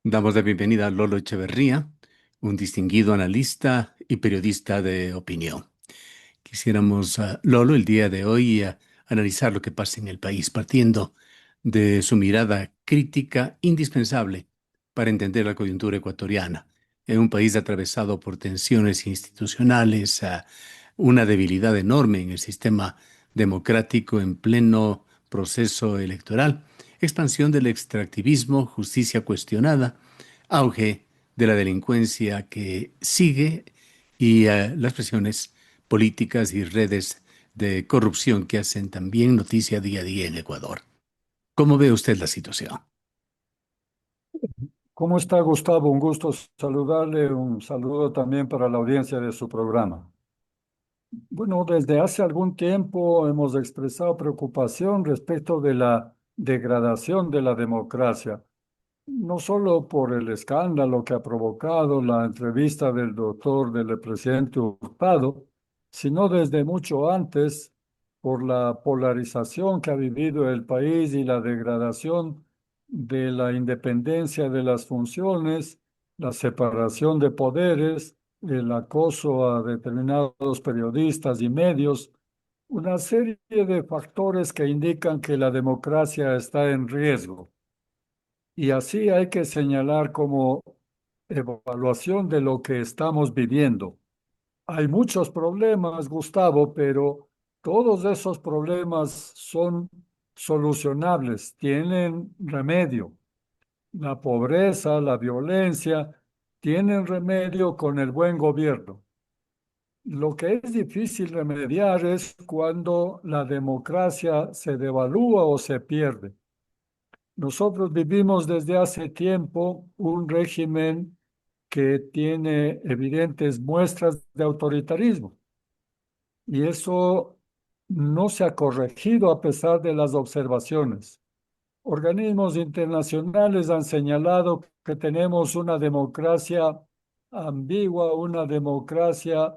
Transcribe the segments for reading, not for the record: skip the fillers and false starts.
Damos la bienvenida a Lolo Echeverría, un distinguido analista y periodista de opinión. Quisiéramos, Lolo, el día de hoy analizar lo que pasa en el país, partiendo de su mirada crítica indispensable para entender la coyuntura ecuatoriana, en un país atravesado por tensiones institucionales, una debilidad enorme en el sistema democrático en pleno proceso electoral, expansión del extractivismo, justicia cuestionada, auge de la delincuencia que sigue y las presiones políticas y redes de corrupción que hacen también noticia día a día en Ecuador. ¿Cómo ve usted la situación? ¿Cómo está, Gustavo? Un gusto saludarle. Un saludo también para la audiencia de su programa. Bueno, desde hace algún tiempo hemos expresado preocupación respecto de la degradación de la democracia, no solo por el escándalo que ha provocado la entrevista del presidente Hurtado, sino desde mucho antes por la polarización que ha vivido el país y la degradación de la independencia de las funciones, la separación de poderes, el acoso a determinados periodistas y medios, una serie de factores que indican que la democracia está en riesgo. Y así hay que señalar como evaluación de lo que estamos viviendo. Hay muchos problemas, Gustavo, pero todos esos problemas son solucionables, tienen remedio. La pobreza, la violencia, tienen remedio con el buen gobierno. Lo que es difícil remediar es cuando la democracia se devalúa o se pierde. Nosotros vivimos desde hace tiempo un régimen que tiene evidentes muestras de autoritarismo y eso no se ha corregido a pesar de las observaciones. Organismos internacionales han señalado que tenemos una democracia ambigua, una democracia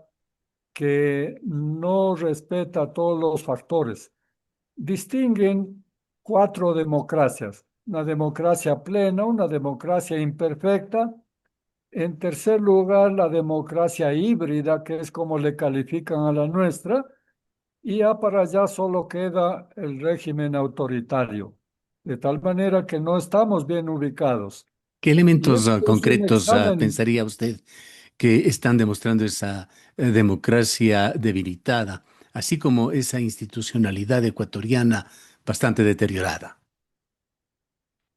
que no respeta todos los factores. Distinguen cuatro democracias: una democracia plena, una democracia imperfecta, en tercer lugar la democracia híbrida, que es como le califican a la nuestra, y ya para allá solo queda el régimen autoritario, de tal manera que no estamos bien ubicados. ¿Qué Y elementos esto es un concretos examen. pensaría usted que están demostrando esa democracia debilitada, así como esa institucionalidad ecuatoriana bastante deteriorada?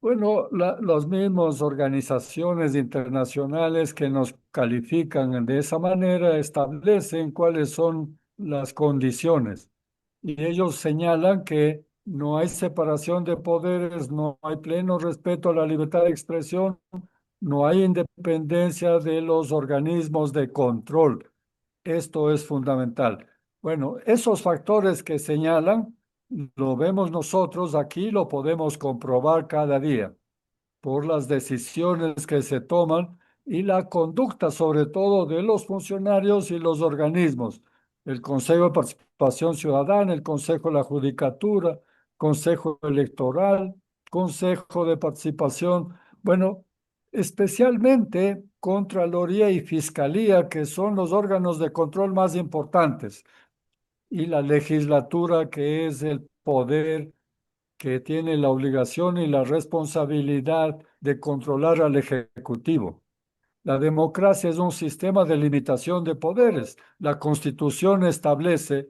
Bueno, las mismas organizaciones internacionales que nos califican de esa manera establecen cuáles son las condiciones. Y ellos señalan que no hay separación de poderes, no hay pleno respeto a la libertad de expresión, no hay independencia de los organismos de control. Esto es fundamental. Bueno, esos factores que señalan, lo vemos nosotros aquí, lo podemos comprobar cada día por las decisiones que se toman y la conducta, sobre todo, de los funcionarios y los organismos. El Consejo de Participación Ciudadana, el Consejo de la Judicatura, Consejo Electoral, Consejo de Participación. Bueno, especialmente Contraloría y Fiscalía, que son los órganos de control más importantes, y la legislatura, que es el poder que tiene la obligación y la responsabilidad de controlar al Ejecutivo. La democracia es un sistema de limitación de poderes. La Constitución establece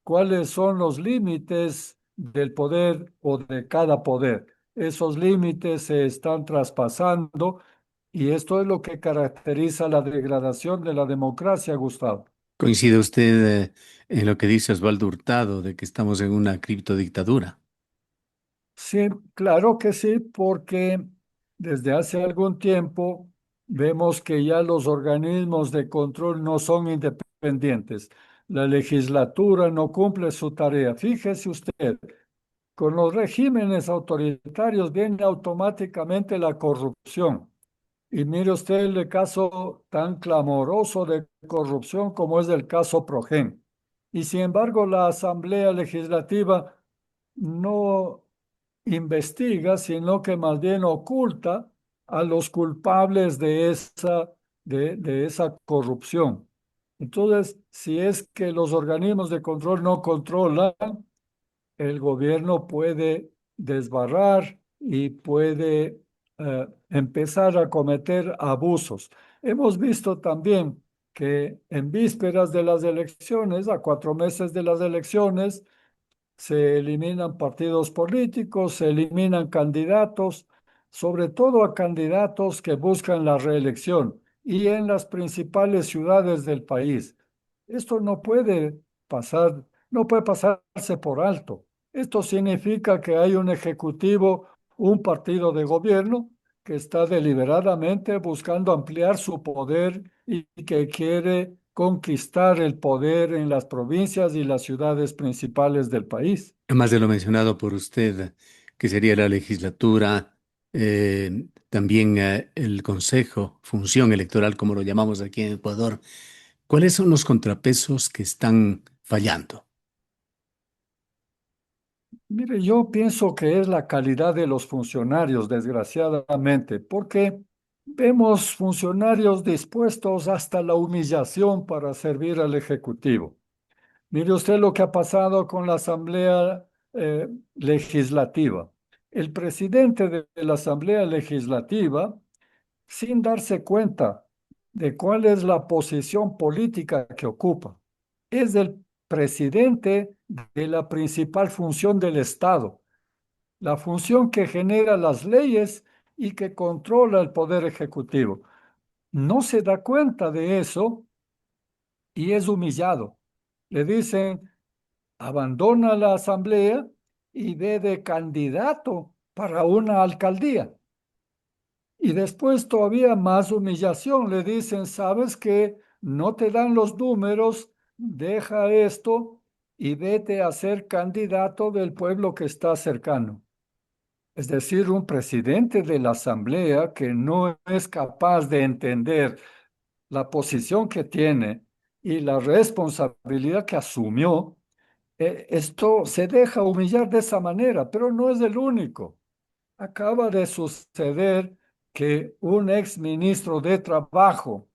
cuáles son los límites del poder o de cada poder. Esos límites se están traspasando y esto es lo que caracteriza la degradación de la democracia, Gustavo. ¿Coincide usted en lo que dice Osvaldo Hurtado de que estamos en una criptodictadura? Sí, claro que sí, porque desde hace algún tiempo vemos que ya los organismos de control no son independientes. La legislatura no cumple su tarea. Fíjese usted, con los regímenes autoritarios viene automáticamente la corrupción. Y mire usted el caso tan clamoroso de corrupción como es el caso Progen. Y sin embargo, la Asamblea Legislativa no investiga, sino que más bien oculta a los culpables de esa corrupción. Entonces, si es que los organismos de control no controlan, el gobierno puede desbarrar y puede empezar a cometer abusos. Hemos visto también que en vísperas de las elecciones, a 4 meses de las elecciones, se eliminan partidos políticos, se eliminan candidatos, sobre todo a candidatos que buscan la reelección y en las principales ciudades del país. Esto no puede pasarse por alto. Esto significa que hay un ejecutivo, un partido de gobierno que está deliberadamente buscando ampliar su poder y que quiere conquistar el poder en las provincias y las ciudades principales del país. Además de lo mencionado por usted, que sería la legislatura, también el Consejo, función electoral, como lo llamamos aquí en Ecuador, ¿cuáles son los contrapesos que están fallando? Mire, yo pienso que es la calidad de los funcionarios, desgraciadamente, porque vemos funcionarios dispuestos hasta la humillación para servir al Ejecutivo. Mire usted lo que ha pasado con la Asamblea Legislativa. El presidente de la Asamblea Legislativa, sin darse cuenta de cuál es la posición política que ocupa, es el presidente de la principal función del Estado, la función que genera las leyes y que controla el poder ejecutivo. No se da cuenta de eso y es humillado. Le dicen, abandona la asamblea y ve de candidato para una alcaldía. Y después todavía más humillación. Le dicen, sabes que no te dan los números, deja esto y vete a ser candidato del pueblo que está cercano. Es decir, un presidente de la asamblea que no es capaz de entender la posición que tiene y la responsabilidad que asumió, esto se deja humillar de esa manera, pero no es el único. Acaba de suceder que un ex ministro de Trabajo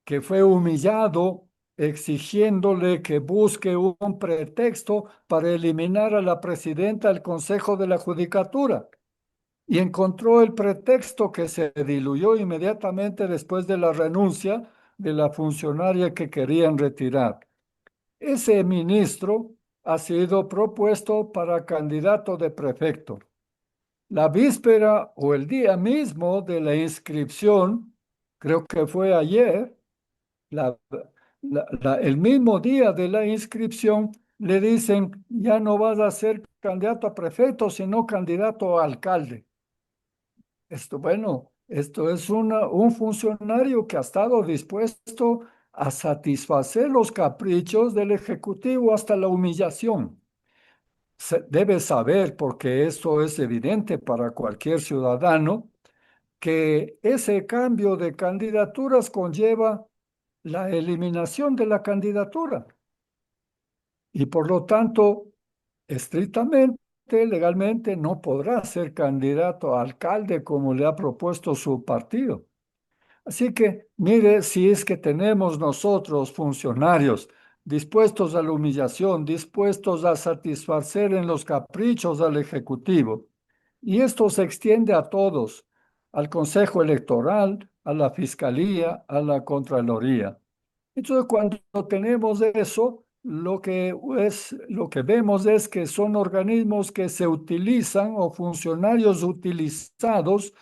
que fue humillado exigiéndole que busque un pretexto para eliminar a la presidenta del Consejo de la Judicatura y encontró el pretexto que se diluyó inmediatamente después de la renuncia de la funcionaria que querían retirar. Ese ministro ha sido propuesto para candidato de prefecto. La víspera o el día mismo de la inscripción, creo que fue ayer, la- el mismo día de la inscripción, le dicen, ya no vas a ser candidato a prefecto, sino candidato a alcalde. Esto es un funcionario que ha estado dispuesto a satisfacer los caprichos del Ejecutivo hasta la humillación. Debe saber, porque esto es evidente para cualquier ciudadano, que ese cambio de candidaturas conlleva la eliminación de la candidatura y por lo tanto, estrictamente, legalmente, no podrá ser candidato a alcalde como le ha propuesto su partido. Así que mire, si es que tenemos nosotros funcionarios dispuestos a la humillación, dispuestos a satisfacer en los caprichos al Ejecutivo, y esto se extiende a todos, al Consejo Electoral, a la Fiscalía, a la Contraloría. Entonces, cuando tenemos eso, lo que vemos es que son organismos que se utilizan o funcionarios utilizados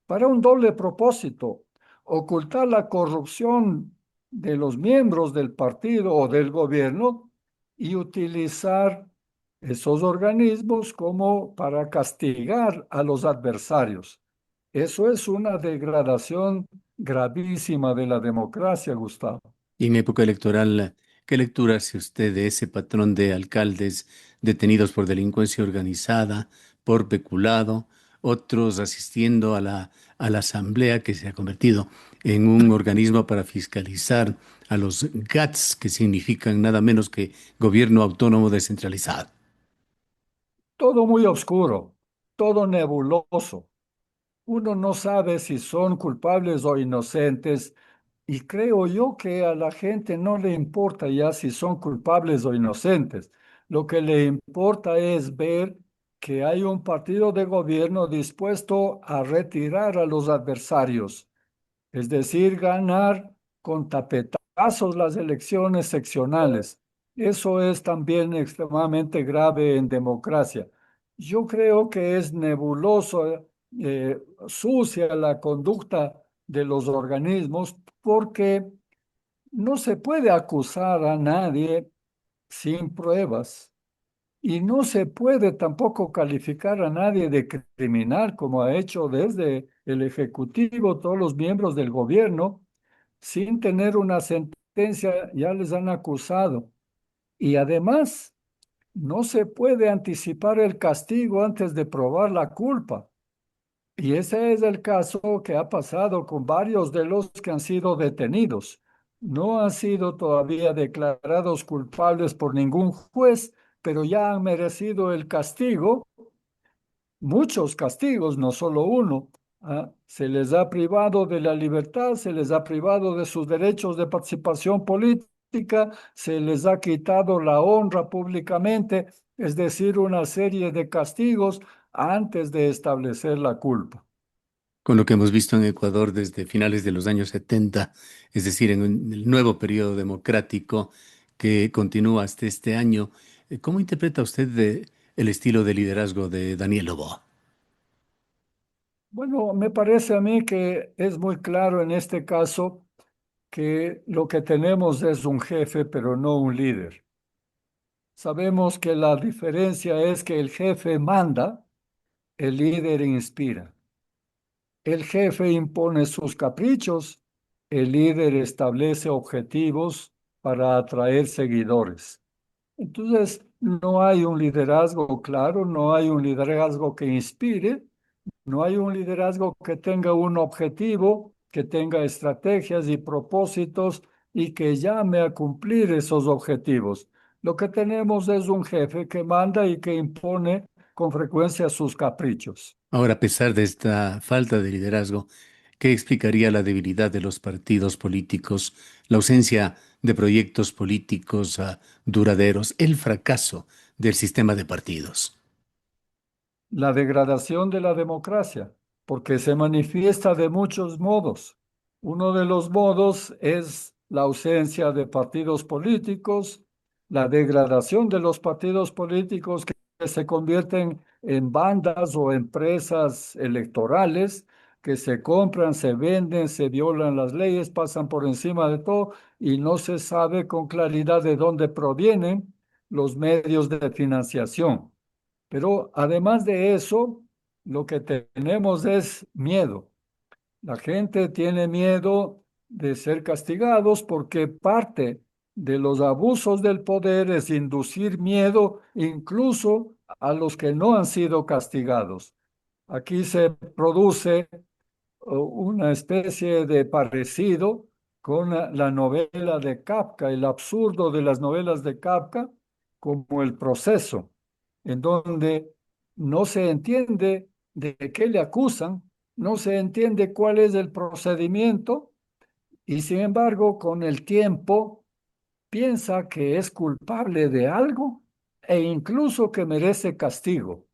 para un doble propósito: ocultar la corrupción de los miembros del partido o del gobierno y utilizar esos organismos como para castigar a los adversarios. Eso es una degradación gravísima de la democracia, Gustavo. Y en época electoral, ¿qué lectura hace usted de ese patrón de alcaldes detenidos por delincuencia organizada, por peculado, otros asistiendo a la asamblea que se ha convertido en un organismo para fiscalizar a los GATS, que significan nada menos que Gobierno Autónomo Descentralizado? Todo muy oscuro, todo nebuloso. uno no sabe si son culpables o inocentes y creo yo que a la gente no le importa ya si son culpables o inocentes. Lo que le importa es ver que hay un partido de gobierno dispuesto a retirar a los adversarios, es decir, ganar con tapetazos las elecciones seccionales. Eso es también extremadamente grave en democracia. Yo creo que es nebuloso, sucia la conducta de los organismos porque no se puede acusar a nadie sin pruebas. Y no se puede tampoco calificar a nadie de criminal, como ha hecho desde el Ejecutivo todos los miembros del gobierno, sin tener una sentencia, ya les han acusado. Y además, no se puede anticipar el castigo antes de probar la culpa. Y ese es el caso que ha pasado con varios de los que han sido detenidos. No han sido todavía declarados culpables por ningún juez, pero ya han merecido el castigo, muchos castigos, no solo uno. Se les ha privado de la libertad, se les ha privado de sus derechos de participación política, se les ha quitado la honra públicamente, es decir, una serie de castigos antes de establecer la culpa. Con lo que hemos visto en Ecuador desde finales de los años 70, es decir, el nuevo periodo democrático que continúa hasta este año. ¿Cómo interpreta usted el estilo de liderazgo de Daniel Noboa? Bueno, me parece a mí que es muy claro en este caso que lo que tenemos es un jefe, pero no un líder. Sabemos que la diferencia es que el jefe manda, el líder inspira. El jefe impone sus caprichos, el líder establece objetivos para atraer seguidores. Entonces, no hay un liderazgo claro, no hay un liderazgo que inspire. No hay un liderazgo que tenga un objetivo, que tenga estrategias y propósitos y que llame a cumplir esos objetivos. Lo que tenemos es un jefe que manda y que impone con frecuencia sus caprichos. Ahora, a pesar de esta falta de liderazgo, ¿qué explicaría la debilidad de los partidos políticos, la ausencia de proyectos políticos duraderos, el fracaso del sistema de partidos? La degradación de la democracia, porque se manifiesta de muchos modos. Uno de los modos es la ausencia de partidos políticos, la degradación de los partidos políticos que se convierten en bandas o empresas electorales que se compran, se venden, se violan las leyes, pasan por encima de todo y no se sabe con claridad de dónde provienen los medios de financiación. Pero además de eso, lo que tenemos es miedo. La gente tiene miedo de ser castigados porque parte de los abusos del poder es inducir miedo incluso a los que no han sido castigados. Aquí se produce una especie de parecido con la novela de Kafka, el absurdo de las novelas de Kafka, como el proceso, en donde no se entiende de qué le acusan, no se entiende cuál es el procedimiento y sin embargo con el tiempo piensa que es culpable de algo e incluso que merece castigo.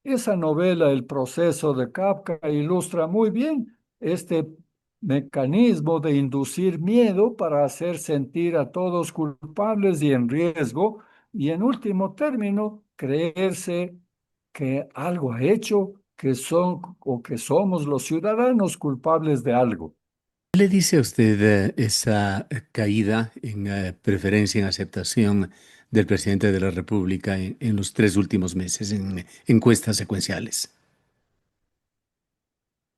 Esa novela, El proceso de Kafka, ilustra muy bien este mecanismo de inducir miedo para hacer sentir a todos culpables y en riesgo, y en último término, creerse que algo ha hecho, que son o que somos los ciudadanos culpables de algo. ¿Qué le dice a usted esa caída en preferencia, en aceptación del presidente de la República en los 3 últimos meses en encuestas secuenciales?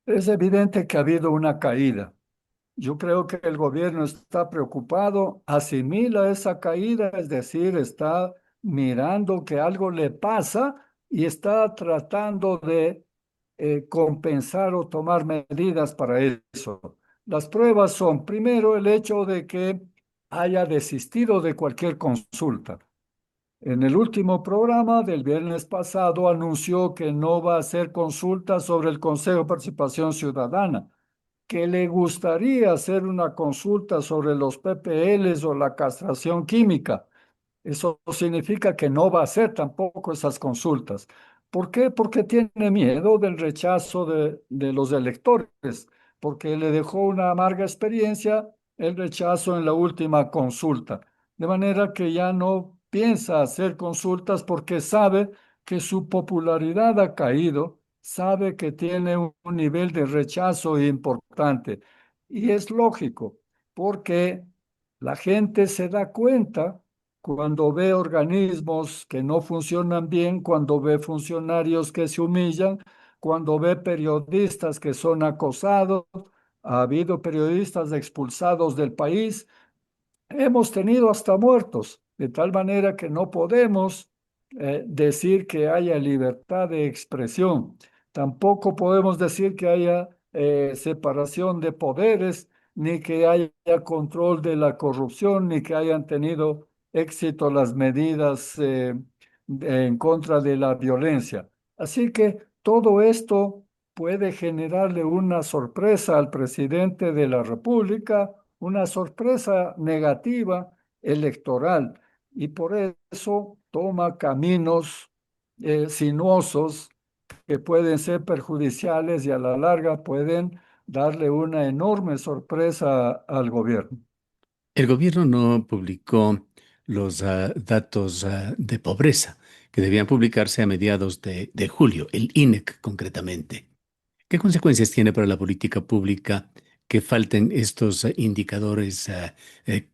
Es evidente que ha habido una caída. Yo creo que el gobierno está preocupado, asimila esa caída, es decir, está mirando que algo le pasa y está tratando de compensar o tomar medidas para eso. Las pruebas son, primero, el hecho de que haya desistido de cualquier consulta. En el último programa del viernes pasado anunció que no va a hacer consultas sobre el Consejo de Participación Ciudadana, que le gustaría hacer una consulta sobre los PPLs o la castración química. Eso significa que no va a hacer tampoco esas consultas. ¿Por qué? Porque tiene miedo del rechazo de los electores, porque le dejó una amarga experiencia el rechazo en la última consulta. De manera que ya no piensa hacer consultas porque sabe que su popularidad ha caído, sabe que tiene un nivel de rechazo importante. Y es lógico, porque la gente se da cuenta cuando ve organismos que no funcionan bien, cuando ve funcionarios que se humillan, cuando ve periodistas que son acosados, ha habido periodistas expulsados del país. Hemos tenido hasta muertos, de tal manera que no podemos decir que haya libertad de expresión. Tampoco podemos decir que haya separación de poderes, ni que haya control de la corrupción, ni que hayan tenido éxito las medidas en contra de la violencia. Así que todo esto puede generarle una sorpresa al presidente de la República, una sorpresa negativa electoral, y por eso toma caminos sinuosos que pueden ser perjudiciales y a la larga pueden darle una enorme sorpresa al gobierno. El gobierno no publicó los datos de pobreza que debían publicarse a mediados de julio, el INEC concretamente. ¿Qué consecuencias tiene para la política pública que falten estos indicadores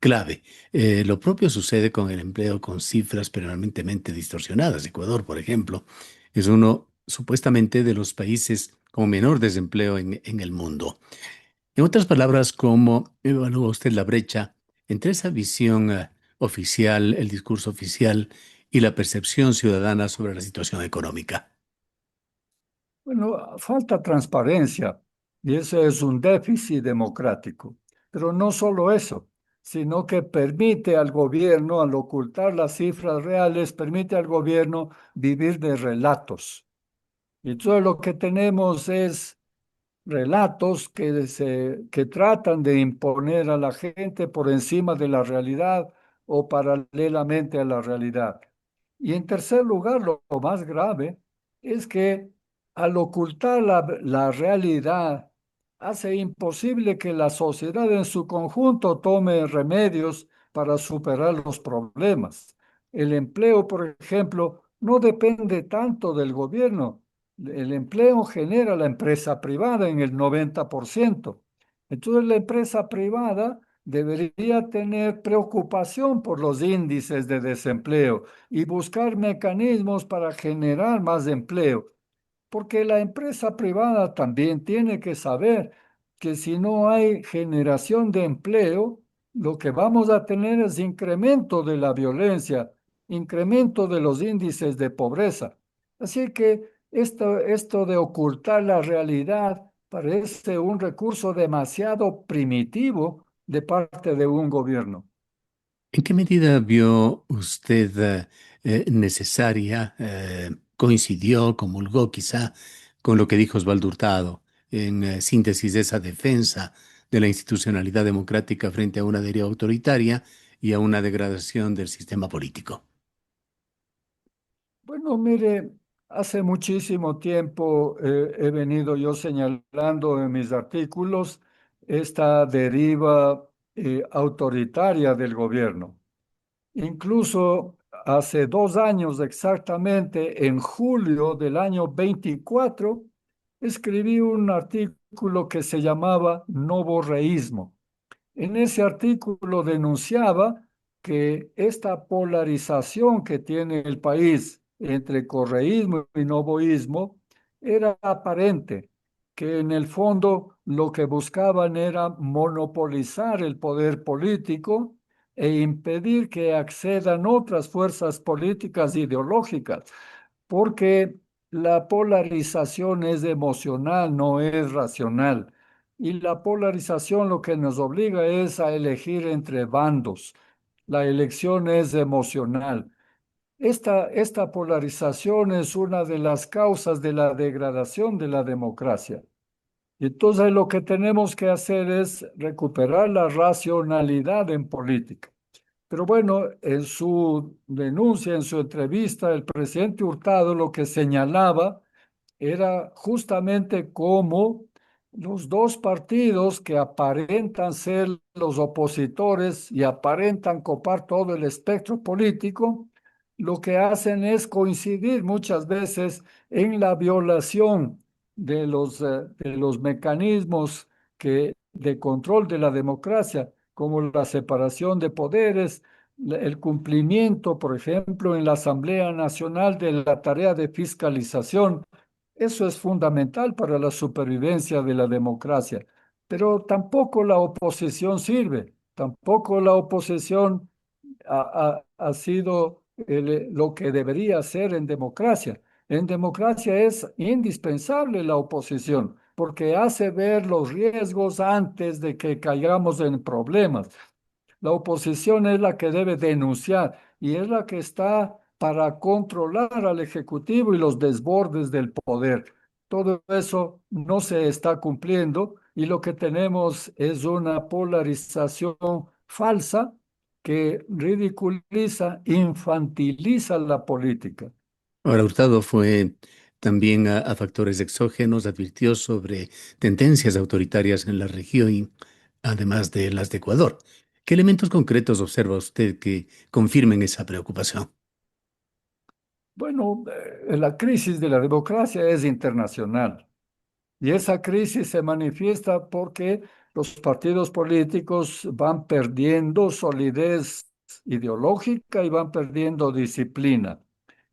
clave? Lo propio sucede con el empleo con cifras permanentemente distorsionadas. Ecuador, por ejemplo, es uno supuestamente de los países con menor desempleo en el mundo. En otras palabras, ¿cómo evalúa usted la brecha entre esa visión oficial, el discurso oficial y la percepción ciudadana sobre la situación económica? Bueno, falta transparencia y ese es un déficit democrático. Pero no solo eso, sino que permite al gobierno, al ocultar las cifras reales, permite al gobierno vivir de relatos. Y todo lo que tenemos es relatos que tratan de imponer a la gente por encima de la realidad o paralelamente a la realidad. Y en tercer lugar, lo más grave es que al ocultar la realidad, hace imposible que la sociedad en su conjunto tome remedios para superar los problemas. El empleo, por ejemplo, no depende tanto del gobierno. El empleo genera la empresa privada en el 90%. Entonces la empresa privada debería tener preocupación por los índices de desempleo y buscar mecanismos para generar más empleo, porque la empresa privada también tiene que saber que si no hay generación de empleo, lo que vamos a tener es incremento de la violencia, incremento de los índices de pobreza. Así que esto de ocultar la realidad parece un recurso demasiado primitivo de parte de un gobierno. ¿En qué medida vio usted necesaria, coincidió, comulgó quizá con lo que dijo Osvaldo Hurtado en síntesis de esa defensa de la institucionalidad democrática frente a una deriva autoritaria y a una degradación del sistema político? Bueno, mire, hace muchísimo tiempo he venido yo señalando en mis artículos esta deriva autoritaria del gobierno. Incluso hace 2 años exactamente, en julio del año 24, escribí un artículo que se llamaba Novorreísmo. En ese artículo denunciaba que esta polarización que tiene el país entre correísmo y novoísmo era aparente, que en el fondo lo que buscaban era monopolizar el poder político e impedir que accedan otras fuerzas políticas ideológicas, porque la polarización es emocional, no es racional. Y la polarización lo que nos obliga es a elegir entre bandos. La elección es emocional. Esta polarización es una de las causas de la degradación de la democracia. Y entonces lo que tenemos que hacer es recuperar la racionalidad en política. Pero bueno, en su denuncia, en su entrevista, el presidente Hurtado lo que señalaba era justamente cómo los dos partidos que aparentan ser los opositores y aparentan copar todo el espectro político, lo que hacen es coincidir muchas veces en la violación de los mecanismos de control de la democracia, como la separación de poderes, el cumplimiento, por ejemplo, en la Asamblea Nacional de la tarea de fiscalización. Eso es fundamental para la supervivencia de la democracia, pero tampoco la oposición sirve, tampoco la oposición ha sido lo que debería ser en democracia. En democracia es indispensable la oposición porque hace ver los riesgos antes de que caigamos en problemas. La oposición es la que debe denunciar y es la que está para controlar al Ejecutivo y los desbordes del poder. Todo eso no se está cumpliendo y lo que tenemos es una polarización falsa que ridiculiza, infantiliza la política. Ahora, Hurtado fue también a factores exógenos, advirtió sobre tendencias autoritarias en la región y además de las de Ecuador. ¿Qué elementos concretos observa usted que confirmen esa preocupación? Bueno, la crisis de la democracia es internacional. Y esa crisis se manifiesta porque los partidos políticos van perdiendo solidez ideológica y van perdiendo disciplina.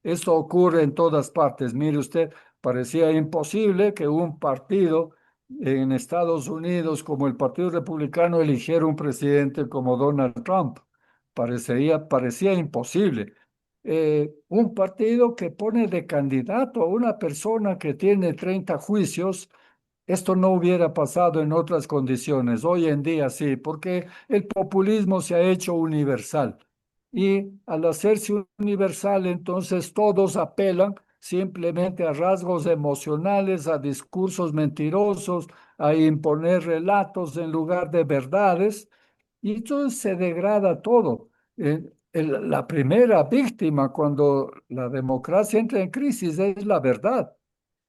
Esto ocurre en todas partes. Mire usted, parecía imposible que un partido en Estados Unidos como el Partido Republicano eligiera un presidente como Donald Trump. Parecía imposible. Un partido que pone de candidato a una persona que tiene 30 juicios, esto no hubiera pasado en otras condiciones. Hoy en día sí, porque el populismo se ha hecho universal. Y al hacerse universal, entonces todos apelan simplemente a rasgos emocionales, a discursos mentirosos, a imponer relatos en lugar de verdades. Y entonces se degrada todo. La primera víctima cuando la democracia entra en crisis es la verdad.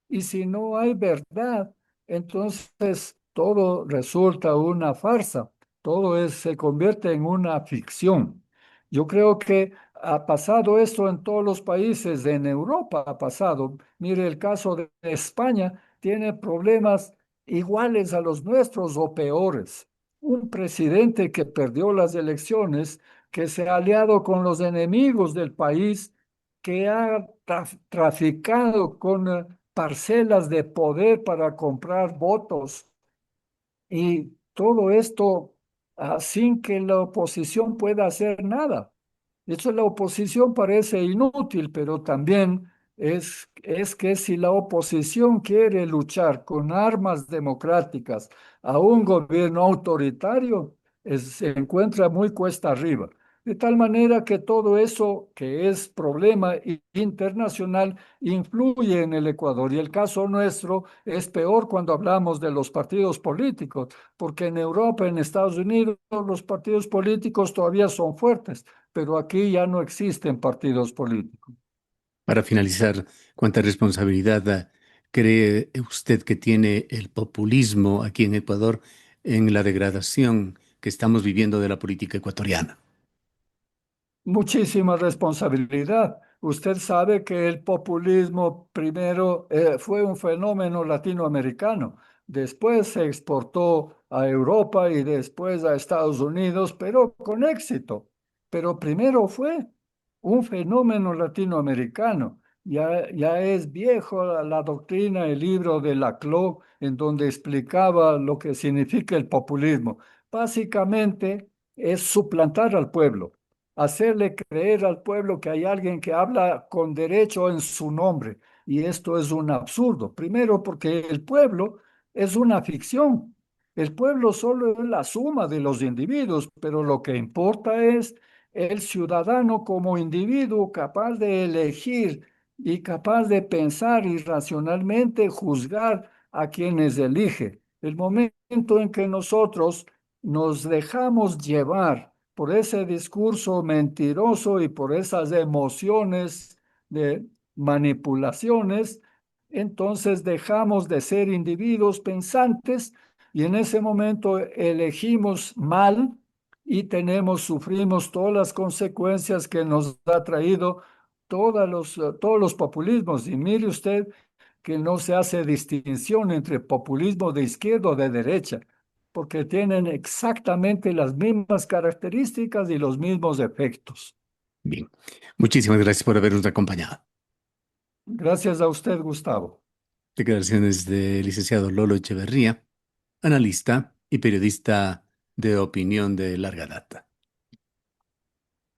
Y si no hay verdad, entonces todo resulta una farsa, se convierte en una ficción. Yo creo que ha pasado esto en todos los países, en Europa ha pasado. Mire, el caso de España tiene problemas iguales a los nuestros o peores. Un presidente que perdió las elecciones, que se ha aliado con los enemigos del país, que ha traficado con parcelas de poder para comprar votos y todo esto sin que la oposición pueda hacer nada. Eso la oposición parece inútil, pero también es que si la oposición quiere luchar con armas democráticas a un gobierno autoritario, se encuentra muy cuesta arriba. De tal manera que todo eso que es problema internacional influye en el Ecuador. Y el caso nuestro es peor cuando hablamos de los partidos políticos, porque en Europa, en Estados Unidos, los partidos políticos todavía son fuertes, pero aquí ya no existen partidos políticos. Para finalizar, ¿cuánta responsabilidad cree usted que tiene el populismo aquí en Ecuador en la degradación que estamos viviendo de la política ecuatoriana? Muchísima responsabilidad. Usted sabe que el populismo primero fue un fenómeno latinoamericano, después se exportó a Europa y después a Estados Unidos, pero con éxito. Pero primero fue un fenómeno latinoamericano. Ya es viejo la doctrina, el libro de Laclau, en donde explicaba lo que significa el populismo. Básicamente es suplantar al pueblo, hacerle creer al pueblo que hay alguien que habla con derecho en su nombre. Y esto es un absurdo. Primero, porque el pueblo es una ficción. El pueblo solo es la suma de los individuos, pero lo que importa es el ciudadano como individuo capaz de elegir y capaz de pensar y racionalmente juzgar a quienes elige. El momento en que nosotros nos dejamos llevar por ese discurso mentiroso y por esas emociones de manipulaciones, entonces dejamos de ser individuos pensantes y en ese momento elegimos mal y sufrimos todas las consecuencias que nos ha traído todos los populismos. Y mire usted que no se hace distinción entre populismo de izquierda o de derecha, porque tienen exactamente las mismas características y los mismos efectos. Bien, muchísimas gracias por habernos acompañado. Gracias a usted, Gustavo. Declaraciones del licenciado Lolo Echeverría, analista y periodista de opinión de larga data.